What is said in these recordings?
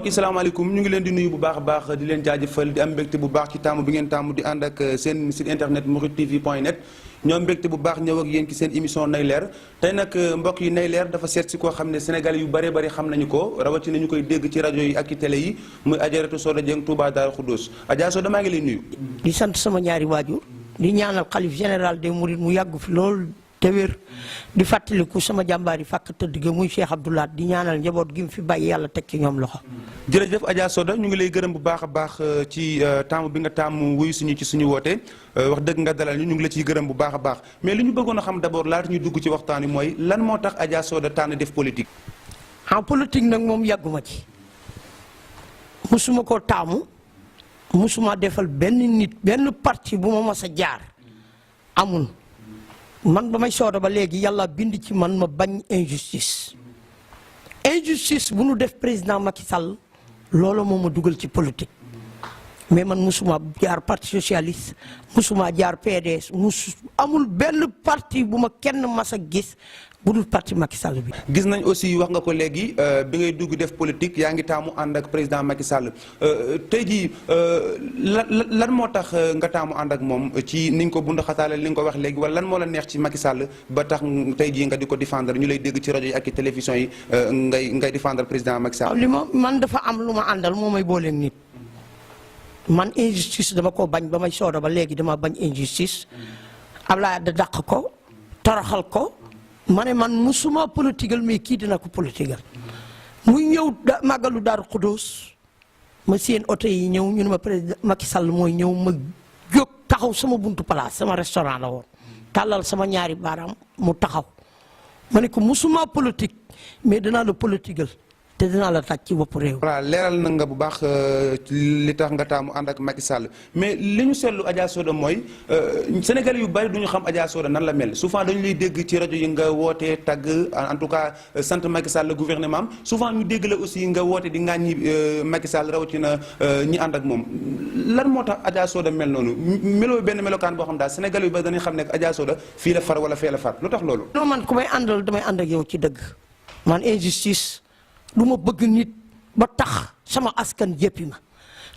yi salaamaaleykum ñu ngi leen di nuyu bu baax a baax di leen jaajëfal di am mbégte bu baax ci taamu bi ngeen taamu di ànd ak seen site internet mouridetv.net ñoo mbégte bu baax ñëw ak yéen ci seen émission Nay Leer tey nag mbokk yi Nay Leer dafa seet si koo xam ne Sénégalais yu bëree bëri xam nañu ko rawatina ñu koy dégg ci rajo yi ak ci télé yi muy Adjaratou Soda Dieng Touba Darou Khoudoss. Adja Soda maa ngi lay nuyu. di sant sama ñaari waajur di ñaanal xalif général des Mourides mu yàgg fi lool te wér di fàttaliku sama jàmbaar yi fàkk tëdd ga muy Cheikh Abdoulaye di ñaanal njaboot gi mu fi bàyyi yàlla teg ci ñoom loxo. jërëjëf Adja Soda ñu ngi lay gërëm bu baax a baax ci taamu bi nga taamu wuyu suñu ci suñu woote wax dëgg nga dalal ñu ngi la ciy gërëm bu baax a baax mais li ñu bëggoon a xam d'abord laata ñuy dugg ci waxtaan wi mooy lan moo tax Adja Soda tànn def politique. en politique nag moom yàgguma ci musuma koo taamu musuma defal benn nit benn parti bu ma mas a jaar amul. man ba may Soda ba léegi yàlla bind ci man ma bañ injustice bu nu def président Macky Sall loolu moo ma dugal ci politique mais man musuma jaar parti socialiste musuma jaar PDS amul benn parti bu ma kenn mas a gis bu dul parti Macky Sall bi. gis nañ aussi wax nga ko léegi bi ngay dugg def politique yaa ngi taamu ànd ak président Macky Sall tey jii lan moo tax nga taamu ànd ak moom ci ni nga ko bund xataale li nga ko wax léegi wala lan moo la neex ci Macky Sall ba tax tey jii nga di ko défendre ñu lay dégg ci rajo yi ak ci télévision yi ngay défendre président Macky Sall. li ma man dafa am lu ma àndal moo may booleeg nit man injustice dama ko bañ ba may Soda ba léegi dama bañ injustice Ablaye da dàq ko toroxal ko. ma ne man musuma politigal mais kii dina ko politigal muy ñëw màggalu Daaru Khoudoss ma seen oto yi ñëw ñu ne ma président Macky Sall mooy ñëw ma jóg taxaw sama buntu place sama restaurant la woon tàllal sama ñaari baaraam mu taxaw ma ne ko musuma politique mais dinaa la politigal te dinaa la tàj ci bopp réew. voilà leeral na nga bu baax li tax nga taamu ànd ak Macky Sall mais li ñu seetlu Adja Soda mooy Sénégalais yu bari du ñu xam Adja Soda nan la mel souvent dañu lay dégg ci rajo yi nga wootee tagg en tout cas sant Macky Sall gouvernement am souvent ñu dégg la aussi nga woote di ŋàññi Macky Sall rawatina ñi ànd ak moom lan moo tax Adja Soda mel noonu meloo benn melokaan boo xam daal Sénégalais yu bari dañuy xam ne Adja Soda fii la far wala fee la far lu tax loolu. non man ku may àndal damay ànd ak yow ci dëgg man injustice. du ma bëgg nit ba tax sama askan jéppi ma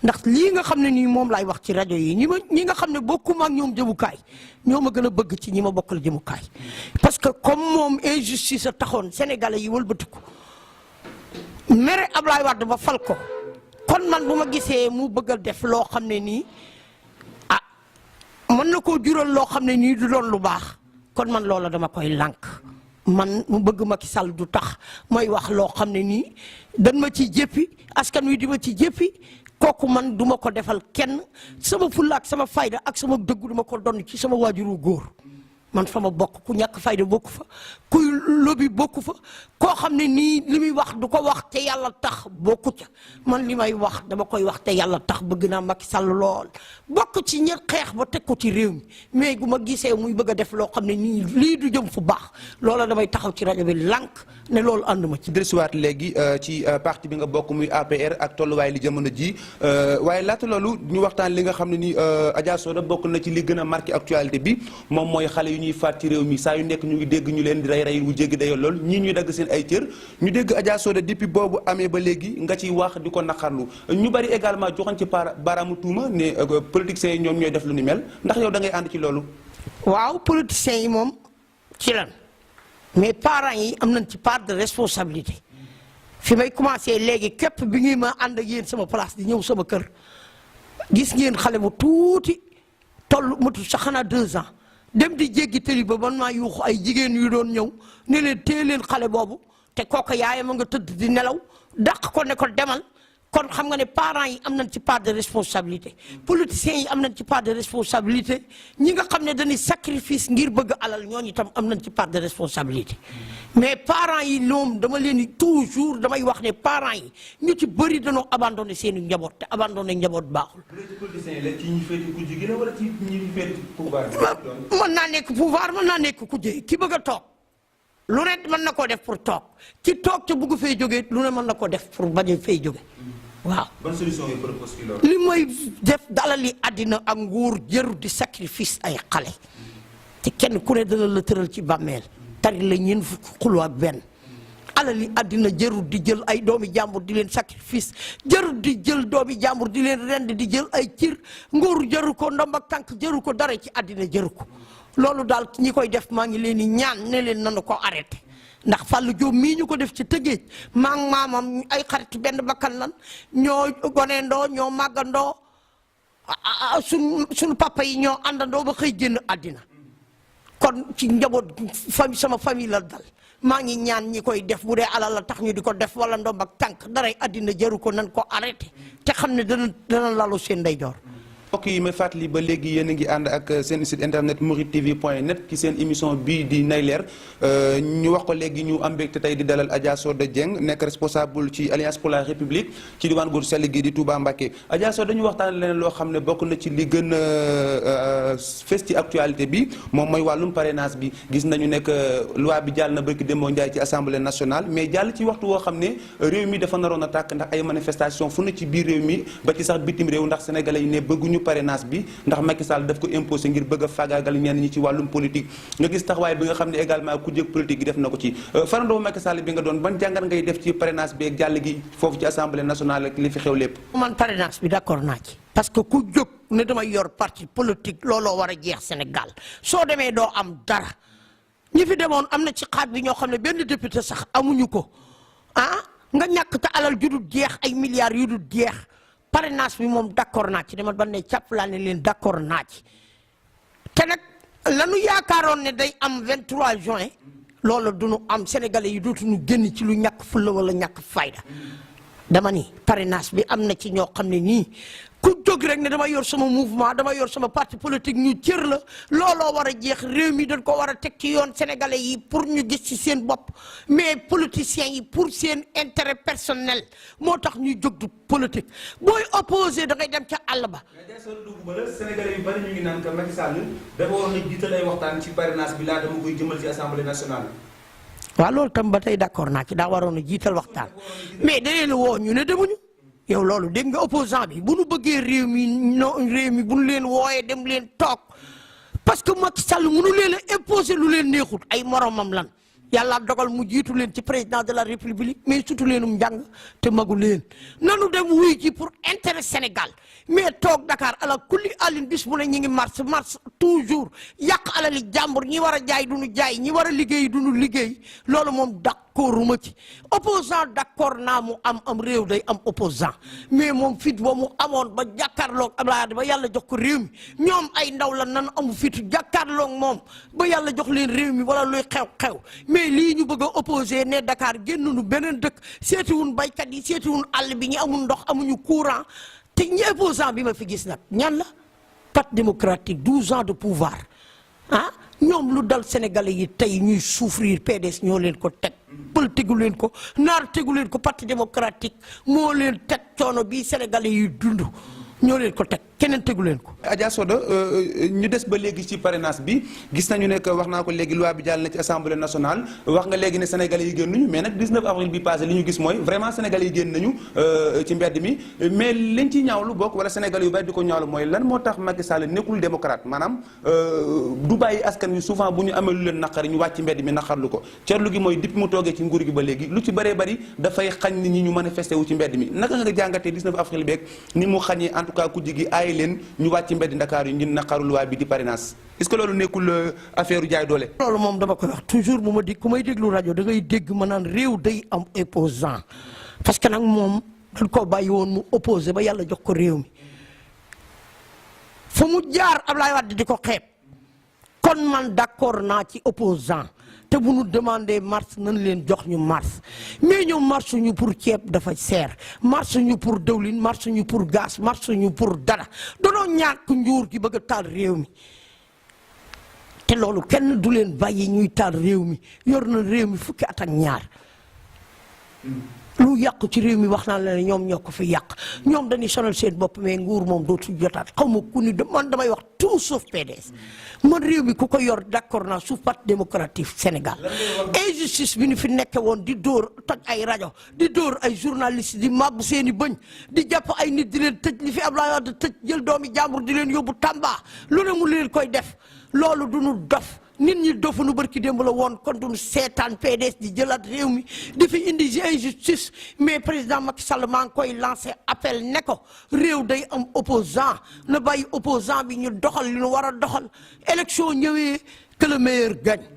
ndax lii nga xam ne nii moom laay wax ci rajo yi ñi nga xam ne bokkuma ak ñoom jëmukaay ñoo ma gën a bëgg ci ñi ma bokkal jëmukaay parce que comme moom injustice a taxoon sénégalais yi wëlbatiku mere Ablaye Wade ba fal ko kon man bu ma gisee mu bëgg a def loo xam ne nii ah mën na koo jural loo xam ne nii du doon lu baax kon man loola dama koy lànk man mu bëgg Macky Sall du tax mooy wax loo xam ne nii dañ ma ci jéppi askan wi di ma ci jéppi kooku man duma ko defal kenn sama fulla ak sama fayda ak sama dëggu duma ko donn ci sama waajuru góor man fa ma bokk ku ñàkk fayda bokku fa kuy lobby bokku fa koo xam ne nii li muy wax du ko wax te yàlla tax bokku ca man li may wax dama koy wax te yàlla tax bëgg naa Macky Sall lool bokk ci ñi xeex ba teg ko ci réew mi mais gu ma gisee muy bëgg a def loo xam ne nii lii du jëm fu baax loola damay taxaw ci rajo bi lànk ne loolu ànd ma ci. dellusiwaat léegi ci parti bi nga bokk muy APR ak tolluwaay li jamono ji waaye laata loolu ñu waxtaan li nga xam ne ni Adja Soda bokk na ci li gën a marqué actualité bi moom mooy xale yu ñuy faat ci réew mi saa yu nekk ñu ngi dégg ñu leen di rey wu jéggi dayoo lool ñii ñuy dagg seen ay cër ñu dégg Adja Soda depuis boobu amee ba léegi nga ciy wax di ko naqarlu ñu bari également joxoon ci baaraamu tuuma ne politiciens yi ñoom ñooy def lu ni mel ndax yow da ngay ànd ci loolu. waaw politiciens yi moom ci lan mais parents yi am nañ ci part de responsabilité fi may commencé léegi képp bi ngi ma ànd ak yéen sama place di ñëw sama kër gis ngeen xale bu tuuti toll matul sax xanaa 2 ans. dem di jéggi tëli ba man maa yuuxu ay jigéen yu doon ñëw ne leen téye leen xale boobu te kooku yaayam a nga tëdd di nelaw dàq ko ne ko demal kon xam nga ne parents yi am nañ ci part de responsabilité politiciens yi am nañ ci part de responsabilité ñi nga xam ne dañuy sacrifice ngir bëgg alal ñooñu itam am nañ ci part de responsabilité mais parents yi ñoom dama leen di toujours damay wax ne parents yi ñu ci bëri dañoo abandonné seen i njaboot te abandonné njaboot baaxul. mën naa nekk pouvoir mën naa nekk kujje ki bëgg a toog lu ne mën na koo def pour toog ki toog te bëgg fay jógee lu ne mën na koo def pour bañ a fay jóge waaw. ban solution ngay propose ci loolu. li may def dalali àddina ak nguur jëru di sacrifice ay xale te kenn ku ne dana la tëral ci bàmmeel tari la ñeent fukki xuloo ak benn alali àddina jarul di jël ay doomi jàmbur di leen sacrifice, jarul di jël doomi jàmbur di leen rend di jël ay cir, nguur jaru ko, ndomba tànk jaru ko, dara ci àddina jaru ko. loolu daal ñi koy def maa ngi leen di ñaan ne leen nanu ko arrêté ndax Fallou Diop mii ñu ko def ci Tëngéej maa ngi maamam ay xarit benn bakkan lan ñoo goneendoo ñoo màggandoo suñu papa yi ñoo àndandoo ba xëy génn àddina kon ci njaboot sama famille la dal. maa ngi ñaan ñi koy def bu dee alal la tax ñu di ko def wala ndomb ak tànk daray àddina jaru ko nan ko arrêté te xam ne dana lalu seen ndeyjoor. mbokk yi may fàttali ba léegi yéen a ngi ànd ak seen site internet mouridetv.net ci seen émission bii di Nay Leer ñu wax ko léegi ñu am mbégte tey di dalal Adja Soda Dieng nekk responsable ci Alliance pour la République ci diwaan gu sell gi di Touba Mbacké. Adja Soda dañu waxtaan leneen loo xam ne bokk na ci li gën a fës ci actualité bi moom mooy wàllum parrainage bi gis nañu nekk loi bi jàll na bëgg Demba Ndiaye ci assemblée nationale mais jàll ci waxtu woo xam ne réew mi dafa naroon a tàkk ndax ay manifestation fu ne ci biir réew mi ba ci sax bitim réew ndax sénégalais yi ne bëgguñu parrainage bi ndax Macky Sall daf ko imposé ngir bëgg a faagaagal ñenn ñi ci wàllum politique nga gis taxawaay bi nga xam ne également ku jëg politique gi def na ko ci farandoo Macky Sall bi nga doon ban jàngat ngay def ci parrainage bi ak jàll gi foofu ci assemblée nationale ak li fi xew lépp. man parrainage bi d'accord naa ci parce que ku jóg ne damay yor parti politique looloo war a jeex Sénégal soo demee doo am dara ñi fi demoon am na ci xaat bi ñoo xam ne benn député sax amuñu ko nga ñàkk te alal ju dul jeex ay milliards yu dul jeex. parrainage bi moom d'accord naa ci dama ban ne càpp laa ne leen d'accord naa ci te nag lanu yaakaaroon ne day am 23 juin loolu du ñu am sénégalais yi dootuñu génn ci lu ñàkk fulla wala ñàkk fayda dama ni parrainage bi am na ci ñoo xam ne nii ku jóg rek ne dama yor sama mouvement dama yor sama parti politique ñu cër la looloo war a jeex réew mi dañ ko war a teg ci yoon sénégalais yi pour ñu gis ci seen bopp mais politiciens yi pour seen intérêt personnel moo tax ñuy jóg du politique booy opposé da ngay dem ca àll ba. sénégalais yu bari ñu ngi naan que Macky Sall dafa war a jiital ay waxtaan ci parrainage bi laa dama koy jëmal ci assemblée nationale. waaw loolu tam ba tey d'accord naa ci daa waroon a jiital waxtaan mais da leen woo ñu ne demuñu. yow loolu dégg nga opposant bi bu nu bëggee réew mi bu nu leen wooyee dem leen toog parce que Macky Sall mënu leen a imposer lu leen neexut ay moromam lan yàlla dogal mu jiitu leen ci président de la république mais surtout leenum njàng te magu leen nanu dem wuy ci pour intérêt Sénégal mais toog Dakar ala kulli alin bis mu ne ñi ngi mars toujours yàq alali jàmbur ñi war a jaay du ñu jaay ñi war a liggéey du ñu liggéey loolu moom d'accorduma ci opposant d'accord naa mu am réew day am opposant mais moom fit ba mu amoon ba jàkkaarloog Abdoulaye ba yàlla jox ko réew mi ñoom ay ndaw la nan amu fitu jàkkaarloog moom ba yàlla jox leen réew mi wala luy xew-xew mais lii ñu bëgg a opposé ne Dakar génnuñu beneen dëkk seetiwun baykat yi seetiwun àll bi ñi amul ndox amuñu courant te ñi opposant bi ma fi gis nag ñan la parti démocratique 12 ans de pouvoir ñoom lu dal sénégalais yi tey ñuy souffrir PDS ñoo leen ko teg pël tegu leen ko naar tegu leen ko parti démocratique moo leen teg coono bii sénégalais yi dund ñoo leen ko teg keneen tegu leen ko. Adja Soda ñu des ba léegi ci parrainage bi gis nañu ne que wax naa ko léegi loi bi jàll na ci assemblée nationale wax nga léegi ne sénégalais yi génn nañu mais nag 19 avril bi passé li ñu gis mooy vraiment sénégalais yi génn nañu ci mbedd mi mais liñ ci ñaawlu bokk wala sénégalais yu bari di ko ñaawlu mooy lan moo tax Macky Sall nekkul démocrate maanaam du bàyyi askan wi souvent bu ñu amee lu leen naqari ñu wàcc mbedd mi naqarlu ko ceerlu gi mooy depuis mu toogee ci nguur gi ba léegi lu ci bëree bëri dafay xañ nit ñi ñu manifesté wu ci mbedd mi naka nga jàngatee 19 avril beeg ni mu xañee en tout cas ku jigi aaye leen ñu wàcc mbedd Ndakaar yi ngir naqaru loi bi di parrainage est-ce que loolu nekkul affaire jaay doole. loolu moom dama koy wax toujours bu ma di ku may déglu rajo da ngay dégg ma naan réew day am opposant parce que nag moom dañ koo bàyyi woon mu opposé ba yàlla jox ko réew mi fu mu jaar Ablaye Wade di ko xeeb kon man d'accord naa ci opposant te bu ñu demandé mars nañ leen jox ñu mars mais ñoom marche ñu pour ceeb dafa seer marche ñu pour dëwlin marche ñu pour gaz marche ñu pour dara danoo ñàkk njuur gi bëgg a taal réew mi te loolu kenn du leen bàyyi ñuy taal réew mi yor na réew mi fukki at ak ñaar lu yàqu ci réew mi wax naa la ne ñoom ñoo ko fi yàq ñoom dañuy sonal seen bopp mais nguur moom dootu jotaat xaw ma ku ni man damay wax tout sauf PDS man réew mi ku ko yor d'accord naa suuf parti démocratique Sénégal injustice bi ñu fi nekke woon di dóor toj ay rajo di dóor ay journaliste di màbb seen i bëñ di jàpp ay nit di leen tëj li fi Abdoulaye Wade tëj jël doomi jàmbur di leen yóbbu Tamba lu ne mu leen koy def loolu du ñu dof nit ñi dofu nu barki démb la woon kon duñu seetaan PDS di jëlaat réew mi di fi indi injustice mais président Macky Sall maa ngi koy lancé appel ne ko réew day am opposant na bàyyi opposant bi ñu doxal li ñu war a doxal élection ñëwee que le meilleur gagne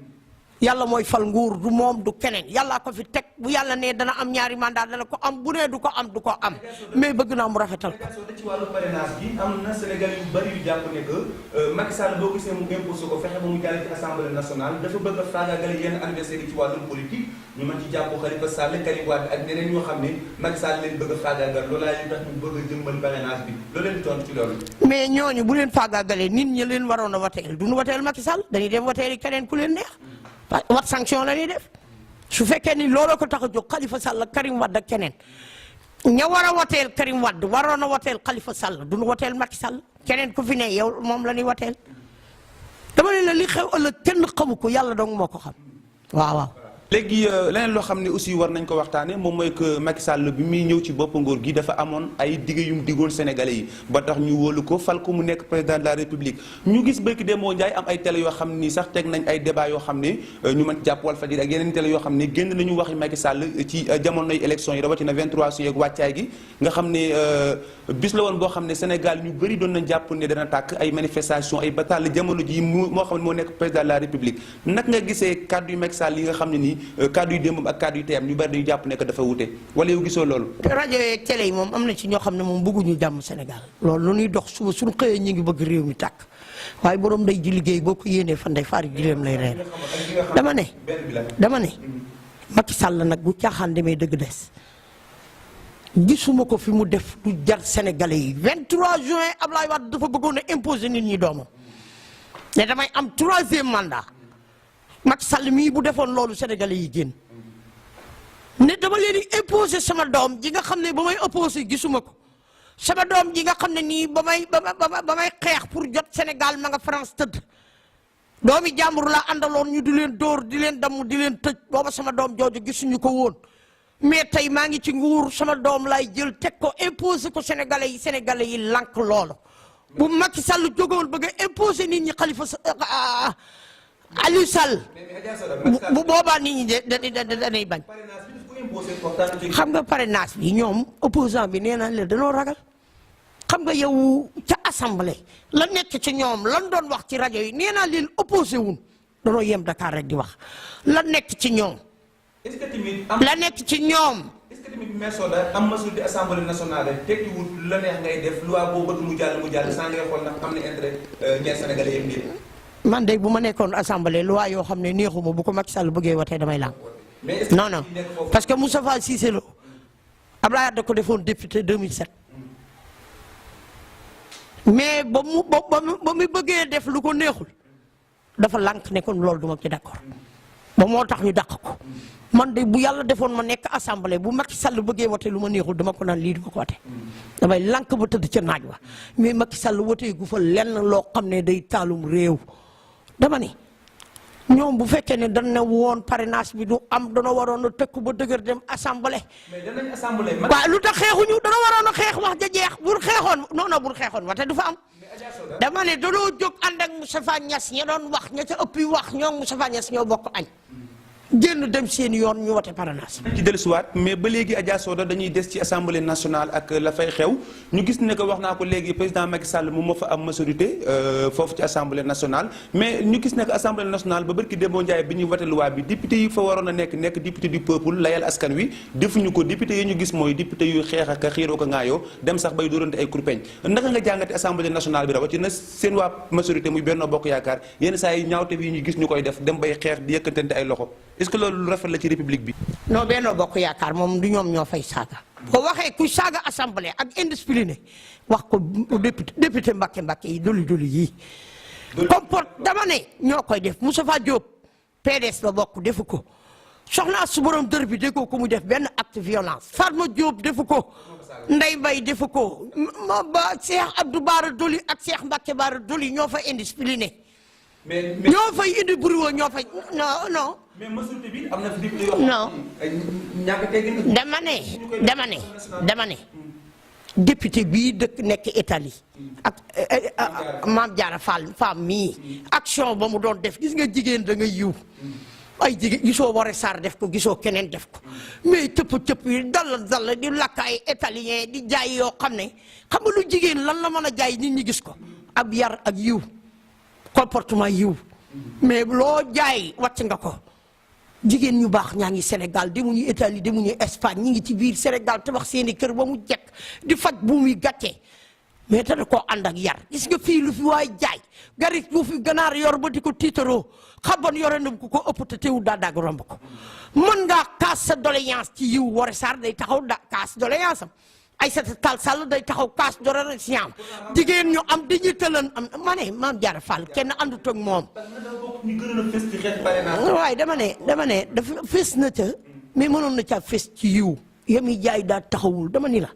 yàlla mooy fal nguur du moom du keneen yàllaa ko fi teg bu yàlla ne dana am ñaari mandat dana ko am bu nee du ko am du ko am mais bëgg naa mu rafetal ko. ci wàllu parrainage bi am na Sénégal yu bari yu jàpp ne que Macky Sall boo gisee mu imposé ko fexe ba mu jàll ci assemblée nationale dafa bëgg a faagaagale yenn adversaires yi ci wàllum politique ñu mën ci jàpp Khalifa Sall Karim Wade ak ñeneen ñoo xam ne Macky Sall leen bëgg a faagaagal loolaa li tax ñu bëgg a jëmmal parrainage bi loolu leen di tontu ci loolu. mais ñooñu bu leen faagaagalee nit ñi leen waroon a wateel duñu wateel Macky Sall dañuy dem wateeli keneen ku leen neex wat sanction la ñuy def su fekkee ni looloo ko tax a jóg Khalifa Sall ak Karim Wade ak keneen ña war a wateel Karim Wade waroon a wateel Khalifa Sall duñu wateel Macky Sall keneen ku fi ne yow moom la ñuy wateel dama ne la li xew ëllëg kenn xamu ko yàlla dong moo ko xam waaw waaw. léegi leneen loo xam ne aussi war nañ ko waxtaane moom mooy que Macky Sall bi muy ñëw ci bopp nguur gi dafa amoon ay digge yu mu diggoon Sénégalais yi ba tax ñu wóolu ko fal ko mu nekk président de la République ñu gis bëkk Demba Ndiaye am ay télé yoo xam ni sax teg nañ ay débat yoo xam ne ñu mën jàpp Walfadjri ak yeneen télé yoo xam ne génn nañu waxi Macky Sall ci jamonoy élection yi rawatina 23 juillet ak wàccaay gi nga xam ne bis la woon boo xam ne Sénégal ñu bëri doon nañ jàpp ne dana tàkk ay manifestation ay bataille jamono ji moo xam ne moo nekk président de la République nag nga gisee kàddu yu Macky Sall yi nga xam ne nii kàddu yu démbam ak kàddu yu teyam ñu bari dañu jàpp ne que dafa wute wala yow gisoo loolu. rajo yeeg télé yi moom am na ci ñoo xam ne moom bëgguñu jàmm Sénégal loolu lu ñuy dox suba suñu xëyee ñu ngi bëgg réew mi tàkk waaye borom day ji liggéey boo ko yéenee fan day faari jileem lay reer dama ne Macky Sall nag bu caaxaan demee dëgg des gisuma ko fi mu def du jar Sénégalais yi 23 juin Ablaye Wade dafa bëggoon a imposer nit ñi doomam ne damay am 3e mandat Macky Sall mii bu defoon loolu Sénégalais yi génn ne dama leen di imposer sama doom ji nga xam ne ba may opposé gisuma ko sama doom ji nga xam ne nii ba may xeex pour jot Sénégal ma nga France tëdd doomi jàmbur laa àndaloon ñu di leen dóor di leen damm di leen tëj booba sama doom jooju gisuñu ko woon mais tey maa ngi ci nguur sama doom laay jël teg ko imposer ko Sénégalais yi lànk loolu bu Macky Sall jógoon bëgg a imposer nit ñi Khalifa Aliou Sall bu boobaa nit ñi danay bañ xam nga parrainage bi ñoom opposant bi nee nañ la danoo ragal xam nga yow ca assemblée la nekk ci ñoom lan doon wax ci rajo yi nee naa leen opposé wun danoo yem Dakar rek di wax la nekk ci ñoom la nekk ci ñoom est-ce que tamit maire Soda am majorité assemblée nationale rek tekkiwul la neex ngay def loi boo bëgg mu jàll sans ngay xool ndax am na intérêt ñeent Sénégalais yëpp nii man de bu ma nekkoon assemblée loi yoo xam ne neexuma bu ko Macky Sall bëggee watee damay lànk non parce que Moustapha Cissé Lo Abdoulaye Wade da ko defoon député 2007 mais ba mu bëggee def lu ko neexul dafa lànk ne kon loolu duma ci d'accord ba moo tax ñu dàq ko man de bu yàlla defoon ma nekk assemblée bu Macky Sall bëggee wote lu ma neexul dama ko naan lii duma ko wote damay lànk ba tëdd ca naaj wa mais Macky Sall wotee gu fa lenn loo xam ne day taalum réew dama ni ñoom bu fekkee ne dañ ne woon parrainage bi du am dana waroon a tëkku ba dëgër dem assemblée. mais danañ assemblée. waaw lu tax xeexuñu dana waroon a xeex wax ja jeex bul xeexoon non bul xeexoon wate du fa am. dama ne danoo jóg ànd ak Moustapha Niass ña doon wax ña ca ëpp wax ñoom Moustapha Niass ñoo bokk añ. génn dem seen yoon ñu wote parrainage. ci dellusiwaat mais ba léegi Adja Soda dañuy des ci assemblée nationale ak la fay xew ñu gis ne que wax naa ko léegi président Macky Sall moom moo fa am majorité foofu ci assemblée nationale mais ñu gis ne que assemblée nationale ba barki Demba Ndiaye bi ñuy wote loi bi député yi fa waroon a nekk député du peuple layal askan wi defuñu ko député yi ñu gis mooy député yu xeex ak xiiroo ko ŋaayoo dem sax bay dóorante ay kurpeñ naka nga jàngate assemblée nationale bi rawatina seen waa majorité muy Benno Bokk Yaakaar yenn saa yi ñaawte bi ñu gis ñu koy def dem bay xeex di yëkkantante ay loxo est-ce que loolu lu rafet la ci république bi. non Benno Bokk Yaakaar moom du ñoom ñoo fay saaga. boo waxee ku saaga assemblée ak indiscipliné wax ko député Mbàkke yi doli yii. comporte dama ne ñoo koy def Moustapha Diop PDS la bokk defu ko soxna su borom dër bi déggoo ko mu def benn acte violence Fatma Diop defu ko Ndeye Mbaye defu ko ma ba Cheikh Abdou Bara Doli ak Cheikh Mbacke Bara Doli ñoo fa indiscipliné. mais ñoo fay indi bruit ñoo fay non. mais majorité bi am na fi député yoo non dama ne député bii dëkk nekk Italie ak Mame Diarra Fall femme mii ak action ba mu doon def gis nga jigéen da nga yiw ay jigéen gisoo Woré Sarr def ko gisoo keneen def ko mais cëpp yi dal di lakk ay italien di jaay yoo xam ne xam nga lu jigéen lan la mën a jaay nit ñi gis ko ab yar ak yiw comportement yiw mais loo jaay wàcc nga ko jigéen ñu baax ñaa ngi Sénégal demuñu Italie demuñu Espagne ñi ngi ci biir Sénégal tabax seeni kër ba mu jekk di faj bu muy gàccee mais te da koo ànd ak yar gis nga fii lu fi waay jaay garis lu fi ganaar yor ba di ko tiitaroo xaban yore na ku ko ëpp te teewul daa daag romb ko mën ngaa kaas sa doléance ci yiw Woré Sarr day taxaw kaas doléance am Aïssata Tall Sall day taxaw kaas doléance am jigéen ñu am di ñu tëlan am ma ne Mame Diarra Fam kenn àndut ak moom waaye dama ne dafa fës na ca mais mënoon na caa fës ci yiw yami jaay daa taxawul dama ni la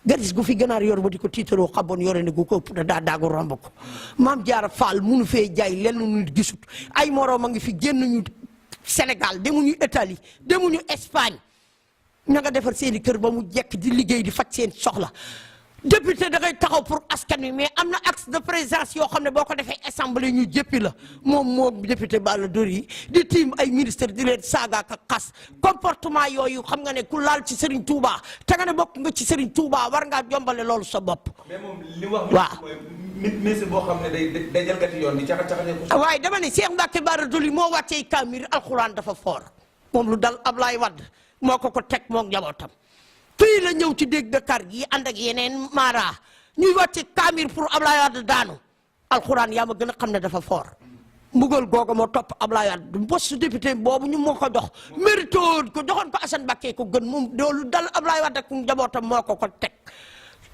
garis gu fi ganaar yor ba di ko tiitaroo xaboon yore ne gu ko ëpp daa daagu romb ko Mame Diarra Fam munu fee jaay lenn nu gisut ay moroom a ngi fi génn ñu Sénégal demuñu Italie demuñu Espagne ña nga defar seeni kër ba mu jekk di liggéey di faj seen soxla député da ngay taxaw pour askan wi mais am na acte de présence yoo xam ne boo ko defee assemblée ñu jéppi la moom député Balla Dori di tiim ay ministre di leen saaga ak xas comportement yooyu xam nga ne ku laal ci Serigne Touba te nga ne bokk nga ci Serigne Touba war ngaa jombale loolu sa bopp. mais moom li wax. waaw ministre boo xam ne day jalgati yoon di caxa-caxa. waaye dama ne Cheikh Mbacke Bara Doli moo wàccee kaamir alxuraan dafa foor moom lu dal Ablaye Wade moo ko teg moom njabootam. fii la ñëw ci dégg Dakar gi ànd ak yeneen mara ñuy wàcce kaamir pour Ablaye Wade daanu alxuraan yaa ma gën a xam ne dafa fort mbugal googu moo topp Ablaye Wade poste député boobu ñu moo ko jox mérito ko joxoon ko Assane Mbacké ko gën moom loolu dal Ablaye Wade ak njabootam moo ko teg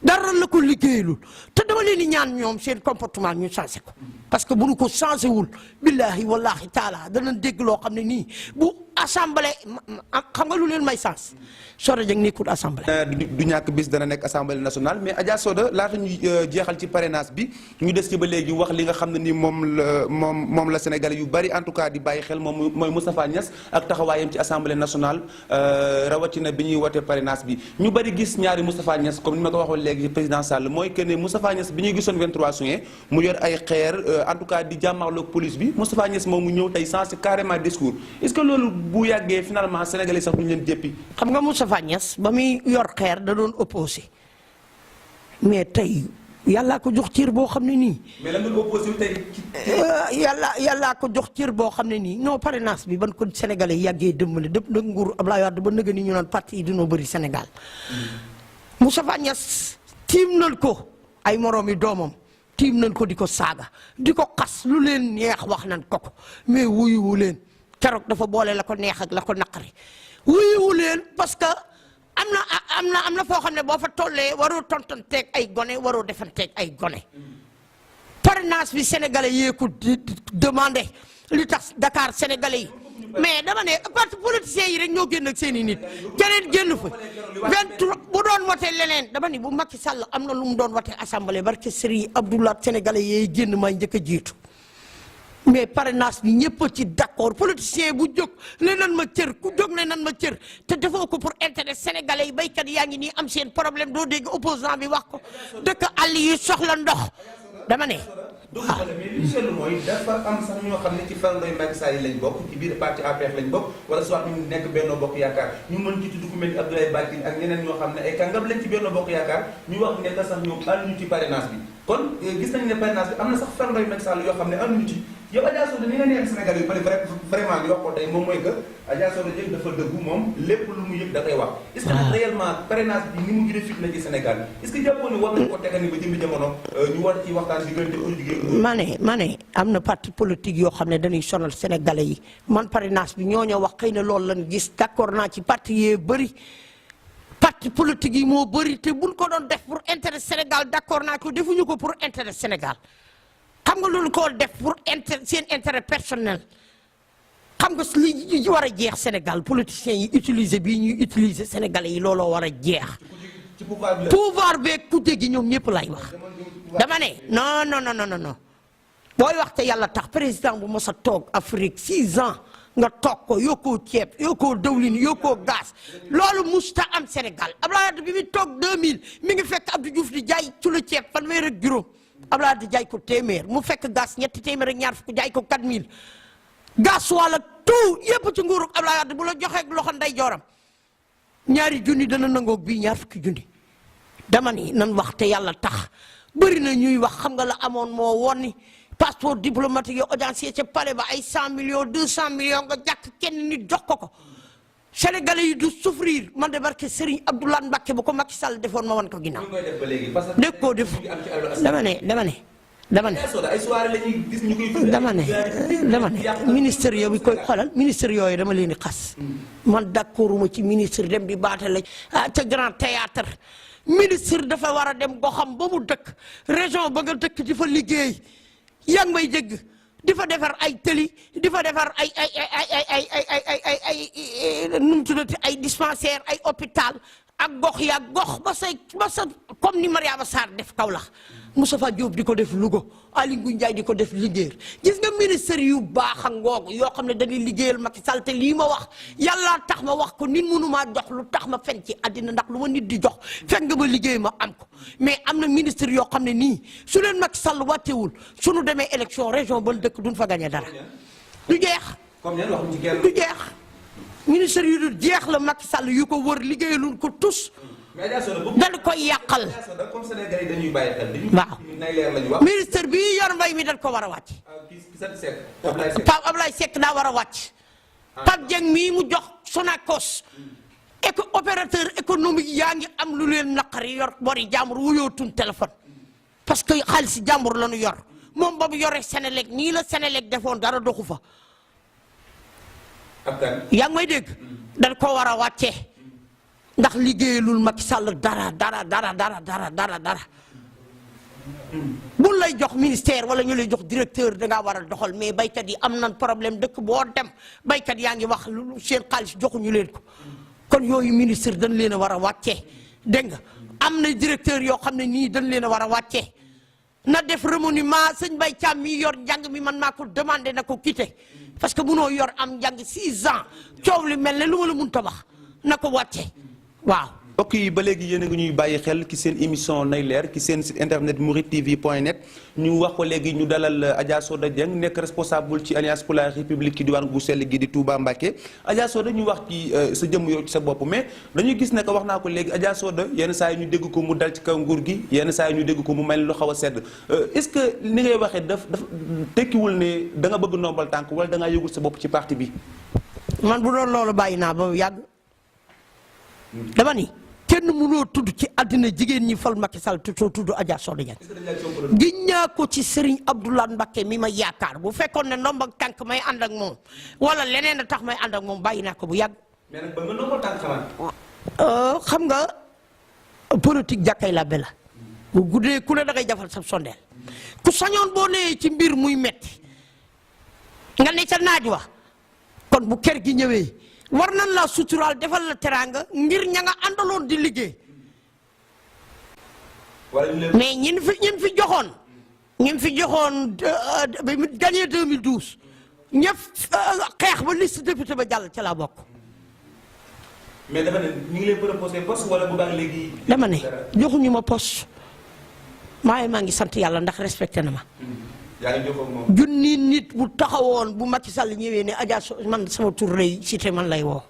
dara la ko liggéeyalul te dama leen di ñaan ñoom seen comportement ñu changé ko parce que bu ñu ko changé wul billahi wallahi taala danañ dégg loo xam ne nii bu assemblée xam nga lu leen may sens Soda Dieng nekkul assemblée. du ñàkk bis dana nekk assemblée nationale mais Adja Soda laata ñu jeexal ci parrainage bi ñu des ci ba léegi wax li nga xam ne ni moom la Sénégalais yu bari en tout cas di bàyyi xel moom mooy Moustapha Niasse ak taxawaayam ci assemblée nationale rawatina bi ñuy wote parrainage bi ñu bari gis ñaari Moustapha Niasse comme ni ma ko waxoon léegi président Sall mooy que ne Moustapha Niasse bi ñuy gisoon 23 juin mu yor ay xeer en tout cas di jàmmarloog police bi Moustapha Niasse moom mu ñëw tey sensé carrément discours est-ce que loolu bu yàggee finalement Sénégalais sax duñu leen jéppi. xam nga Moustapha Niasse ba muy yor xeer da doon opposé mais tey yàllaa ko jox cër boo xam ne nii. mais lan nga opposé tey. yàllaa ko jox cër boo xam ne nii non parrainage bi ban ko Sénégalais yàggee dëmbale dëpp nag nguur Abdoulaye Wade ba nëgë ni ñu naan parti yi dinoo bëri Sénégal. Moustapha Niasse tiim nañ ko ay moroomi doomam tiim nañ ko di ko saaga di ko xas lu leen neex wax nañ ko mais wuyuwu leen keroog dafa boole la ko neex ak la ko naqari wuyuwu leen parce que am na foo xam ne boo fa tollee waroo tontanteeg ay gone waroo defanteeg ay gone parrainage bi sénégalais yee ko demandé li tax Dakar sénégalais yi mais dama ne parti politiciens yi rek ñoo génn ak seen i nit keneen génn fa 23 bu doon wote leneen dama ni bu Macky Sall am na lu mu doon wote assemblée barke Serigne Abdoulaye sénégalais yee génn may njëkk a jiitu mais parrainage bi ñëpp a ci d'accord politicien bu jóg ne nan ma cër ku jóg ne nan ma cër te defoo ko pour intérêt sénégalais yi béykat yaa ngi nii am seen problème doo dégg opposant bi wax ko dëkk àll yi soxla ndox dama ne. waaw mais li ñu seetlu mooy dafa am sax ñoo xam ne ci farandooy Macky Sall yi lañ bokk ci biir parti APR lañ bokk wala soit ñu nekk Benno Bokk Yaakaar ñu mën ci tudd ku mel ni Abdoulaye Badji ak ñeneen ñoo xam ne ay kàngam lañ ci Benno Bokk Yaakaar ñu wax ne sax ñoom ànduñu ci parrainage bi kon gis nañ ne parrainage bi am na sax farandooy Macky Sall yoo xam ne ànduñu ci yow Adja Soda ni nga nekk Sénégal yu bari vraiment li wax ko tey moom mooy que Adja Soda Dieng dafa dëggu moom lépp lu mu yëg da koy wax est-ce que réellement parrainage bi ni mu gën a fit na ci Sénégal est-ce que jàppoo ne war nañ ko tegal ni ba jëmbi jamono ñu war ci waxtaan diggante jigéen ma ne am na parti politique yoo xam ne dañuy sonal sénégalais yi man parrainage bi ñoo wax xëy na loolu lañ gis d'accord naa ci parti yee bëri parti politique yi moo bëri te buñ ko doon def pour intérêt Sénégal d'accord naa ko defuñu ko pour intérêt Sénégal xam nga loolu ko def pour seen intérêt personnel xam nga li war a jeex Sénégal politiciens yi utiliser bii ñuy utiliser sénégalais yi looloo war a jeex pouvoir beeg ku dégg ñoom ñëpp lay wax dama ne non booy wax te yàlla tax président bu mos a toog Afrique 6 ans nga toog ko yokkoo ceeb yokkoo dawlin yokkoo gaz loolu musta am Sénégal Abdoulaye Wade bi mu toog 2000 mi ngi fekk Abdou Diouf di jaay ci lu ceeb fanweer ak juróom Abdoulaye di jaay ko téeméer mu fekk gaz ñetti téeméer ak ñaar fukk jaay ko 4000 gaz wala tout yëpp ci nguuru Abdoulaye Wade bu la joxee loxo nday jooram ñaari junni dana nangoog bii ñaar fukki junni dama ni nan wax te yàlla tax bëri na ñuy wax xam nga la amoon moo woon ni passeport diplomatique yi audience ca palais ba ay 100 millions 200 millions nga jàkk kenn nit jox ko Sénégalais yi du souffrir man de barke Serigne Abdoulaye Mbacké bu ko Macky Sall defoon ma wan ko ginnaaw. dégg koo def dama ne ministère yooyu koy xoolal ministère yooyu dama leen di xas. man d'accorduma ci ministre dem di baatale ca grand théâtre ministre dafa war a dem goxam ba mu dëkk région ba nga dëkk di fa liggéey yaa ngi may dégg di fa defar ay tëli di fa defar ay nu mu tuddati ay dispensaire ay hôpital ak gox yaa gox ba sa comme ni Mariama Sarr def Kaolack Moustapha Diop di ko def Louga Aly Ngouille Ndiaye di ko def Linguère gis nga ministère yu baax a ngoogu yoo xam ne dañuy liggéeyal Macky Sall te lii ma wax yàlla tax ma wax ko nit mënumaa jox lu tax ma fen ci àddina ndax lu ma nit di jox fekk nga ma liggéey ma am ko mais am na ministre yoo xam ne nii su leen Macky Sall wàccewul suñu demee élection région ba dëkk duñ fa gagné dara du jeex du jeex ministre yu dul jeex la Macky Sall yu ko wër liggéeyalul ko tous dañ koy yàqal waaw ministre bi yor mbay mi dañ ko war a wàcc Pape Ablaye Seck daa war a wàcc Pape Dieng mii mu jox Sonacos opérateur économique yaa ngi am lu leen naqari yor bori jàmbur wuyootuñ téléphone parce que xaalis jàmbur la ñu yor moom ba mu yore Sénélec nii la Sénélec defoon dara doxu fa yaa ngi may dégg dañ ko war a wàccee ndax liggéeyalul Macky Sall dara bu lay jox ministère wala ñu lay jox directeur dangaa war a doxal mais baykat yi am nañ problème dëkk boo dem baykat yaa ngi wax lu seen xaalis joxuñu leen ko kon yooyu ministre dañ leen a war a wàccee dégg nga am na directeur yoo xam ne nii dañ leen a war a wàccee na def remaniement sëñ Mbaye Thiam mi yor njàng mi man maa ko demandé na ko quitté parce que munoo yor am njàng 6 ans coow li mel ne lu ma la mun ta wax na ko wàcce waaw. mbokk yi ba léegi yéen a ngi ñuy bàyyi xel ci seen émission nay leer ci seen site internet mouridetv.net ñu wax ko léegi ñu dalal Adja Soda Dieng nekk responsable ci alliance pour la république ci diwaan bu sell gi di Touba Mbacké Adja Soda ñu wax ci sa jëmm yow ci sa bopp mais dañuy gis ne que wax naa ko léegi Adja Soda yenn saa yi ñu dégg ko mu dal ci kaw nguur gi yenn saa yi ñu dégg ko mu mel lu xaw a sedd est-ce que ni ngay waxee daf tekkiwul ne da nga bëgg nombal tànk wala da ngaa yëgul sa bopp ci parti bi. man bu doon loolu bàyyi naa ba yàgg dama ni. kenn mënoo tudd ci àddina jigéen ñi fal Macky Sall soo tudd Adja Soda Dieng giñ naa ko ci Serigne Abdoulaye Mbacké mi ma yaakaar bu fekkoon ne ndomb ak tànk may ànd ak moom wala leneen a tax may ànd ak moom bàyyi naa ko bu yàgg. mais nag ba nga ndombal tànk xanaa. xam nga politique jàkkay la bela bu guddee ku ne dangay jafal sa sondeel ku sañoon boo nee ci mbir muy metti nga ne ca naaj wa kon bu kër gi ñëwee. war nan la suturaal defal la teraanga ngir ña nga àndaloon di liggéey mais ñin fi joxoon ba mu gagné 2012 ñëpp xeex ba liste député ba jàll ca laa bokk. mais dama ne ñu ngi lay proposé poste wala bu baax léegi. dama ne joxuñu ma poste maa ngi sant yàlla ndax respecté na ma. junni nit bu taxawoon bu Macky Sall ñëwee ne Adja man sama tur lay cité man lay woo.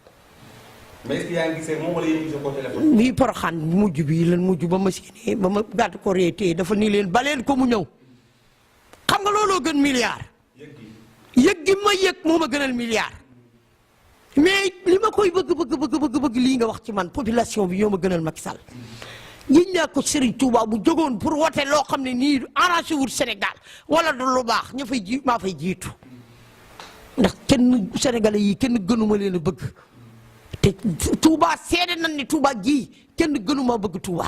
mais est-ce que yaa ngi gisee moom wala yéen a gisee ko téléphone. bii Porokhane mujj bii lan mujj ba ma séenee ba ma gàtt ko réetee dafa ni leen baleen ko mu ñëw xam nga looloo gën milliard. yëg gi ma yëg moo ma gënal milliard. mais li ma koy bëgg lii nga wax ci man population bi ñoo ma gënal Macky Sall. yiñ naa ko Serigne Touba bu jógoon pour wote loo xam ne nii arrangé wul Sénégal wala du lu baax ña fay maa fay jiitu ndax kenn sénégalais yi kenn gënuma leen a bëgg te Touba seede nañ ni Touba ji kenn gënuma bëgg Touba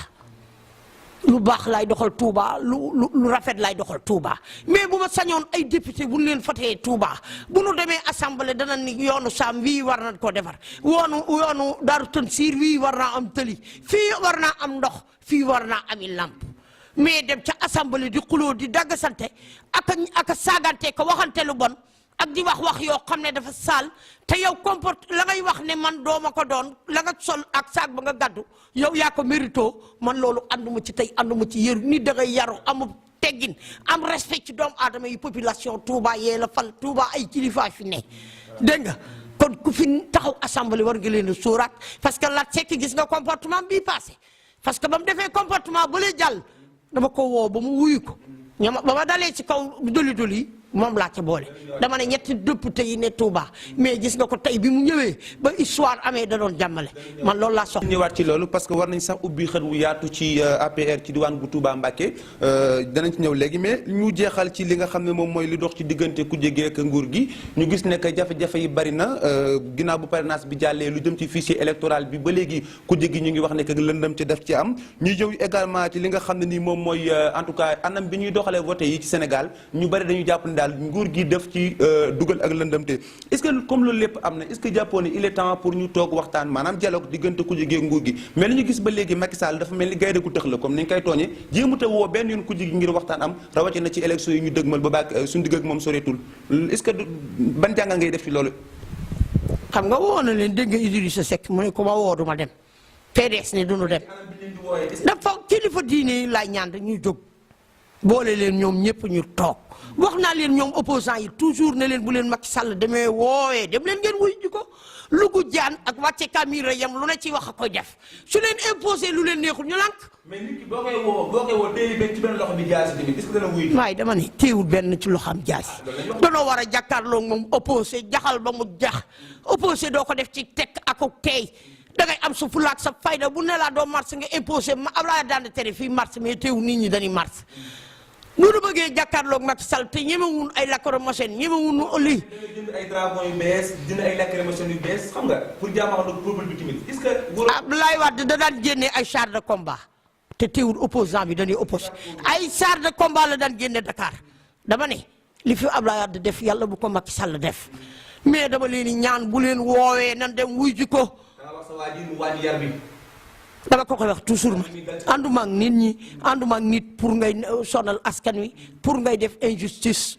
lu baax laay doxal Touba lu rafet laay doxal Touba mais bu ma sañoon ay député bu ñu leen fatee Touba bu nu demee assemblée dana ni yoonu Sam wii war nañ koo defar yoonu Daaru Tansiir wii war naa am tëli fii war naa am ndox fii war naa ami lamp mais dem ca assemblée di xuloo di daggasante ak saagante ko waxante lu bon ak di wax yoo xam ne dafa saal te yow comporte la ngay wax ne man dooma ko doon la nga sol ak saag ba nga gàddu yow yaa ko mérito man loolu ànduma ci tey ànduma ci yëru ni da ngay yaru amul teggin am respect ci doomu aadama yi population Touba yee la fal Touba ay kilifa fi ne dégg nga kon ku fi taxaw assemblée war nga leen a sóoraat parce que Lat Seck gis nga comportement bii passé parce que ba mu defee comportement ba lay jàll dama ko woo ba mu wuyu ko ñoom ba ma dalee ci kaw doli moom laa ca boole dama ne ñetti député yi ne Touba mais gis nga ko tey bi mu ñëwee ba histoire amee da doon jàmmale man loolu laa soxla. ñëwaat ci loolu parce que war nañ sax ubbi xët wu yaatu ci APR ci diwaan bu Touba Mbacké danañ ci ñëw léegi mais ñu jeexal ci li nga xam ne moom mooy li dox ci diggante ku jege ak nguur gi ñu gis ne que jafe-jafe yi bari na ginnaaw bu parrainage bi jàllee lu jëm ci fichier électoral bi ba léegi ku jege ñu ngi wax ne que lëndëm ci def ci am ñu jëw également ci li nga xam ne nii moom mooy en tout cas anam bi ñuy doxalee voté yi ci Sénégal ñu bari dañu jàpp ne daal nguur gi def ci dugal ak lëndëmte est-ce que comme loolu lépp am na est-ce que jàppoo ne il est temps pour ñu toog waxtaan maanaam dialogue diggante ku jege nguur gi mais li ñu gis ba léegi Macky Sall dafa mel ni gaynde ku tëx la comme ni ñu koy tooñee jéemut a woo benn yoon ku jege ngir waxtaan am rawatina ci élection yi ñu dëgmal ba baag suñu digg ak moom soreetul est-ce que ban jàngal ngay def ci loolu. xam nga woo na leen dégg nga Idrissa Seck mu ne ko ma woo duma dem PDS ne duñu dem dafa kilifa diine yi laay ñaan ñu jóg boole leen ñoom ñëpp ñu toog wax naa leen ñoom opposants yi toujours ne leen bu leen Macky Sall demee woowee dem leen ngeen wuy ji ko lugu jaan ak wàcce kamira yam lu ne ci wax a koy def su leen imposé lu leen neexul ñu lànk. mais nit ki boo koy woo téye benn ci benn loxo bi jaasi tamit est-ce que dana wuy. waaye dama ne téewul benn ci loxoom jaasi. danoo war a jàkkaarloo moom opposé jaxal ba mu jax opposé doo ko def ci tekk ak tey dangay am sa fulaak sa fayda bu ne laa doo mars nga imposé ma Abdoulaye daan tere fii mars mais téewul nit ñi dañuy mars. bu nu bëggee jàkkaarloog Macky Sall te ñemewuñ ay lacrymogène ñemewuñ lii. jënd ay drapeaux yu bees jënd ay lacrymogène yu bees xam nga pour jàmmaarloog peuple bi tamit est-ce que. Abdoulaye Wade da daan génne ay chars de combat te teewul opposant bi dañuy opposé ay chars de combat la daan génne Dakar dama ne li fi Abdoulaye Wade def yàlla bu ko Macky Sall def mais dama leen di ñaan bu leen woowee nan dem wuy ji ko. dama ko koy wax toujours ma ànduma ak nit ñi ànduma ak nit pour ngay sonal askan wi pour ngay def injustice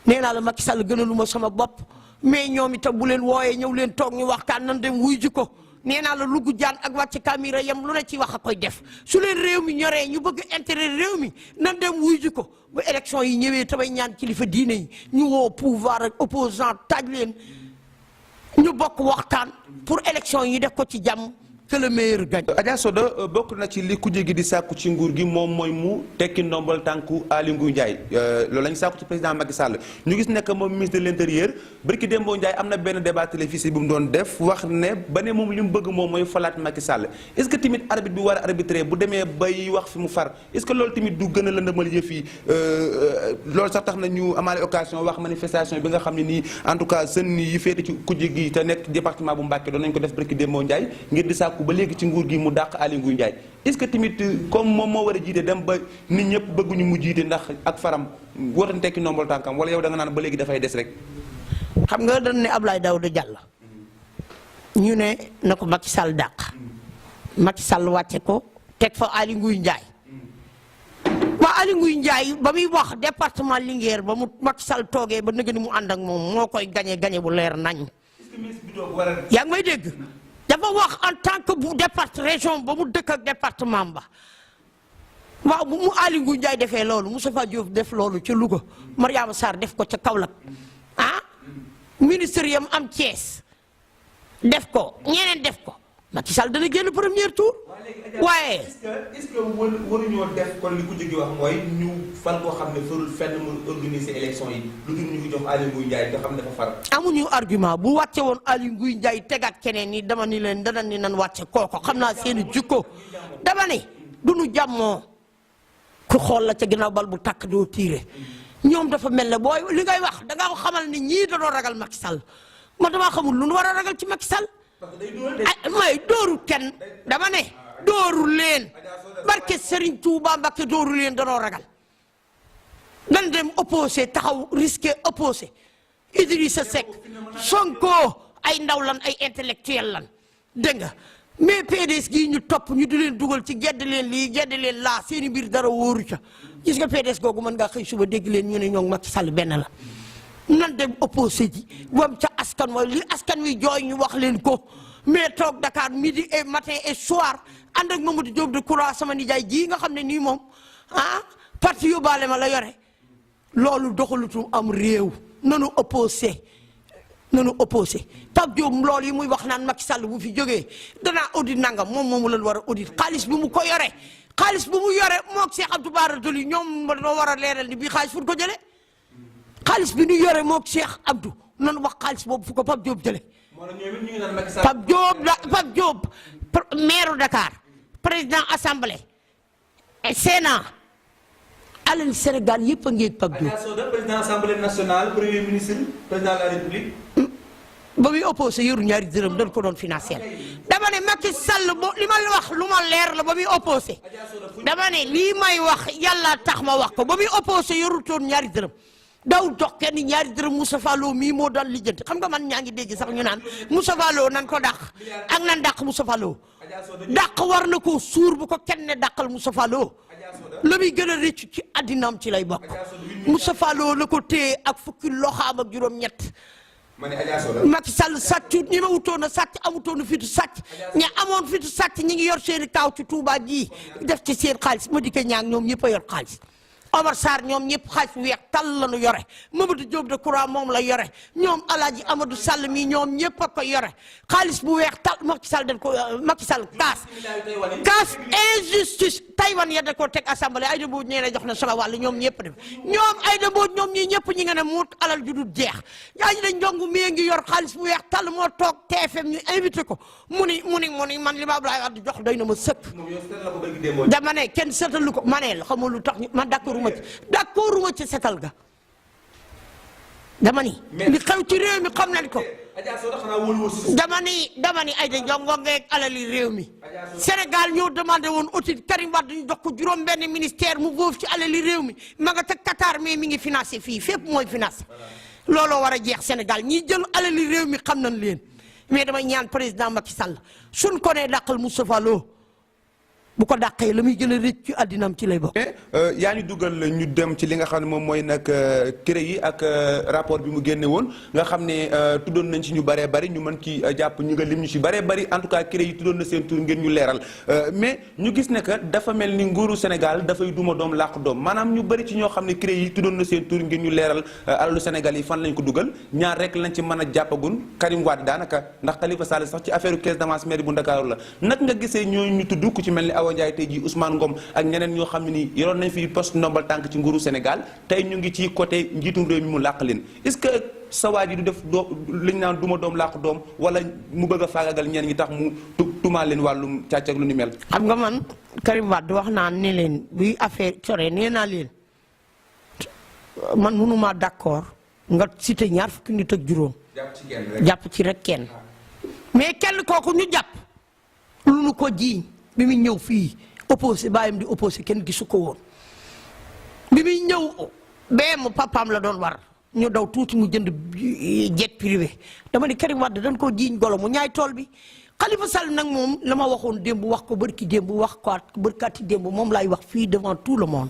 nee naa la Macky Sall gënaluma sama bopp mais ñoom itam bu leen wooyee ñëw leen toog ñu waxtaan nan dem wuy ji ko nee naa la lugu jaan ak wàcc caméra yam lu ne ci wax a koy def su leen réew mi ñoree ñu bëgg intérêt réew mi nan dem wuy ji ko bu élection yi ñëwee tamay ñaan kilifa diine yi ñu woo pouvoir ak opposant taaj leen ñu bokk waxtaan pour élection yi def ko ci jàmm que le meilleur gagne. Adja Soda bokk na ci li kuje gi di sàkku ci nguur gi moom mooy mu tekki ndombal tànku Aly Ngouille Ndiaye loolu la ñu sàkku ci président Macky Sall ñu gis ne que moom ministre de l'intérieur barki Dembo Ndiaye am na benn débat télévisé bu mu doon def wax ne ba ne moom li mu bëgg moom mooy falaat Macky Sall est-ce que tamit arbitre bi war a arbitrer bu demee bay wax fi mu far est-ce que loolu tamit du gën a lëndëmal yëf yi loolu sax tax na ñu amaale occasion wax manifestation bi nga xam ne nii en tout cas sën yi féete ci kuje gi te nekk département bu Mbacké doon nañu ko def barki Dembo Ndiaye ngir di sàkku ba léegi ci nguur gi mu dàq Aly Ngouille Ndiaye est-ce que tamit comme moom moo war a jiite dem ba nit ñëpp bëgguñu mu jiite ndax ak faram wootan tekki ndombal tànkam wala yow da nga naan ba léegi dafay des rek. xam nga dañ ne Abdoulaye Daouda Diallo ñu ne na ko Macky Sall dàq Macky Sall wàcce ko teg fa Aly Ngouille Ndiaye waa Aly Ngouille Ndiaye ba muy wax département Linguère ba mu Macky Sall toogee ba nëgë ni mu ànd ak moom moo koy gañe bu leer nañ yaa ngi may dégg. dafa wax en tant que bu départ région ba mu dëkk ak département ba waaw bu mu Aly Ngouille Ndiaye defee loolu Moustapha Diop def loolu ca Louga Mariama Sarr def ko ca Kaolack ah ministre yam am Thiès def ko ñeneen def ko Macky Sall dana génn premier tour waaye est-ce que waruñoo def kon li ku jóge wax mooy ñu fal koo xam ne farul fenn mu organiser élection yi lu dul ñu ngi jox Aly Ngouille Ndiaye nga xam ne dafa far. amuñu argument bu wàcce woon Aly Ngouille Ndiaye tegaat keneen ni dama ni leen dana ni nan wàcce kooko xam naa seeni jikko dama ne du nu jàmmoo ku xool la ca ginnaaw bal bu tàkk doo tiire ñoom dafa mel ne booy li ngay wax da nga xamal ni ñii dañoo ragal Macky Sall man damaa xamul lu nu war a ragal ci Macky Sall may dooru kenn dama ne dooru leen barke Serigne Touba Mbacké dooru leen danoo ragal nan dem opposé taxaw risqué opposé Idrissa Seck Sonko ay ndaw lan ay intellectuel lan dégg nga mais PDS gii ñu topp ñu di leen dugal ci gedd leen lii gedd leen laa seeni mbir dara wóoru ca gis nga PDS googu mën ngaa xëy suba dégg leen ñu ne ñoo ngi Macky Sall benn la nan dem opposé ji wam ca askan wa li askan wi jooy ñu wax leen ko mais toog Dakar midi et matin et soir ànd ak Mamadou Diop Decroix sama nijaay ji nga xam ne nii moom ah parti yóbbaale ma la yore loolu doxalutum am réew nanu opposé Pape Diop loolu yi muy wax naan Macky Sall bu fi jógee danaa audit nangam moom moomu leen war a audit xaalis bi mu ko yore xaalis bu mu yore moog Cheikh Abdou Bara Dolly ñoom dañoo war a leeral ni bii xaalis fu ko jëlee xaalis bi ñu yore moog Cheikh Abdou nanu wax xaalis boobu fu ko Pape Diop jëlee. Pape Diop maire Dakar président assemblée Sénat alal Sénégal yëpp a ngeeg Pape Diop. président assemblée nationale premier ministre président de la république. ba muy opposé yoru ñaari dërëm dañ ko doon financé dama ne Macky Sall li ma wax lu ma leer la ba muy opposé dama ne lii may wax yàlla tax ma wax ko ba muy opposé yorutoon ñaari dërëm daw dox kenn ñaari dërëm Moustapha Lo mii moo daan lijjanti xam nga man ñaa ngi dégg sax ñu naan Moustapha Lo nan ko dàq ak nan dàq Moustapha Lo dàq war na ko suur bu ko kenn ne dàqal Moustapha Lo la muy gën a rëcc ci addinaam ci lay bokk Moustapha Lo la ko téye ak fukki loxaam ak juróom-ñett Macky Sall sàccut ñi ma wutoon a sàcc amutoon a fitu sàcc ña amoon fitu sàcc ñi ngi yor seeni kaaw ci Touba ji def ci seen xaalis ma dikkee ñaag ñoom ñëpp a yor xaalis Omar Sarr ñoom ñëpp xaalis bu weex tal la ñu yore Mamadou Diop de Coura moom la yore ñoom Alaaji Amadou Sall mi ñoom ñëpp a ko yore xaalis bu weex tal Macky Sall dañ ko Macky Sall kaas injustice Taïwan ya da ko teg assemblée Aïda Mbodj nee na jox na solo wàll ñoom ñëpp def ñoom Aïda Mbodj ñoom ñii ñëpp ñi nga ne muut alal ju dul jeex yaa ngi dañ jongu mi ngi yor xaalis bu weex tal moo toog TFM ñu invité ko mu ni man li ma Abdoulaye Wade jox doy na ma sëkk dama ne kenn seetalu ko ma ne la xamul lu tax man d'accorduma ci setal ga dama ni li xew ci réew mi xam nañ ko dama ni ay da jongo ngeeg alali réew mi Sénégal ñoo demandé woon audit Karim Wade ñu jox ko juróom benn ministère mu boof ci alali réew mi ma nga teg Qatar mais mi ngi financé fii fépp mooy financé looloo war a jeex Sénégal ñi jël alali réew mi xam nañ leen mais damay ñaan président Macky Sall suñ ko nee dàqal Moustapha Lo bu ko dàqee la muy gën a rëcc ci àddinaam ci lay bokk. yaa ñu dugal ñu dem ci li nga xam ne moom mooy nag CREI yi ak rapport bi mu génne woon nga xam ne tuddoon nañ ci ñu bëree bëri ñu mën ci jàpp ñu nga lim ñu ci bëree bëri en tout cas CREI yi tuddoon na seen tur ngeen ñu leeral mais ñu gis ne que dafa mel ni nguuru Sénégal dafay duma doom làq doom maanaam ñu bëri ci ñoo xam ne CREI yi tuddoon na seen tur ngeen ñu leeral alalu Sénégal yi fan lañ ko dugal ñaar rek lañ ci mën a jàppagun Karim Wade daanaka ndax Khalifa Sall sax ci affaire caisse d'avance mairie bu Ndakaaru la nag nga gisee ñooñu ñu tudd ku ci mel ni Ndiaye tey jii Ousmane Ngom ak ñeneen ñoo xam ne nii yoroon nañ fi poste ndombal tànk ci nguuru Sénégal tey ñu ngi ci côté njiitum réew mi mu làq leen est-ce que sa waa ji du def li ñu naan duma doom làq doom wala mu bëgg a faagagal ñeneen ñi tax mu tumaal leen wàllum càcc ak lu ni mel. xam nga man Karim Wade wax naa ne leen buy affaire sore nee naa leen man mënuma d'accord nga cité ñaar fukki nit ak juróom. jàpp ci rek kenn mais kenn kooku ñu jàpp lu nu ko jiiñ bi muy ñëw fii opposé bàyyam di opposé kenn gisu ko woon bi muy ñëw BM papaam la doon war ñu daw tuuti mu jënd jet privé dama ni Karim Wade dañ koo jiiñ golo mu ñaay tool bi Khalifa Sall nag moom la ma waxoon démb wax ko bërki démb wax ko bërkati démb moom laay wax fii devant tout le monde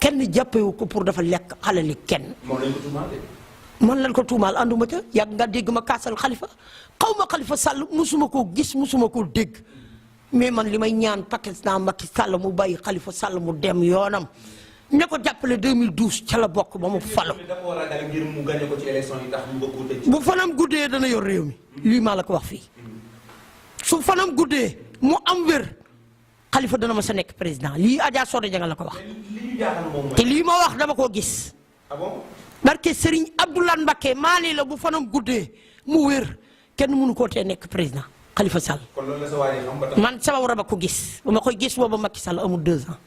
kenn jàppewu ko pour dafa lekk xalali kenn man lan ko tuumaal ànduma ca yàgg nga dégg ma kaasal Khalifa xaw ma Khalifa Sall musuma koo gis musuma koo dégg mais man li may ñaan Pakistan Macky Sall mu bàyyi Khalifa Sall mu dem yoonam ña ko jàppale 2012 ca la bokk ba mu falo bu fanam guddee dana yor réew mi lii maa la ko wax fii su fanam guddee mu am wér Khalifa dana ma sa nekk président lii Adja Soda Dieng la ko wax te lii ma wax dama koo gis barke Serigne Abdoulaye Mbacké maa nii la bu fanam guddee mu wér kenn mënu koo tee nekk président Khalifa Sall man sama war a ba ko gis ba ma koy gis booba Macky Sall amul 2 ans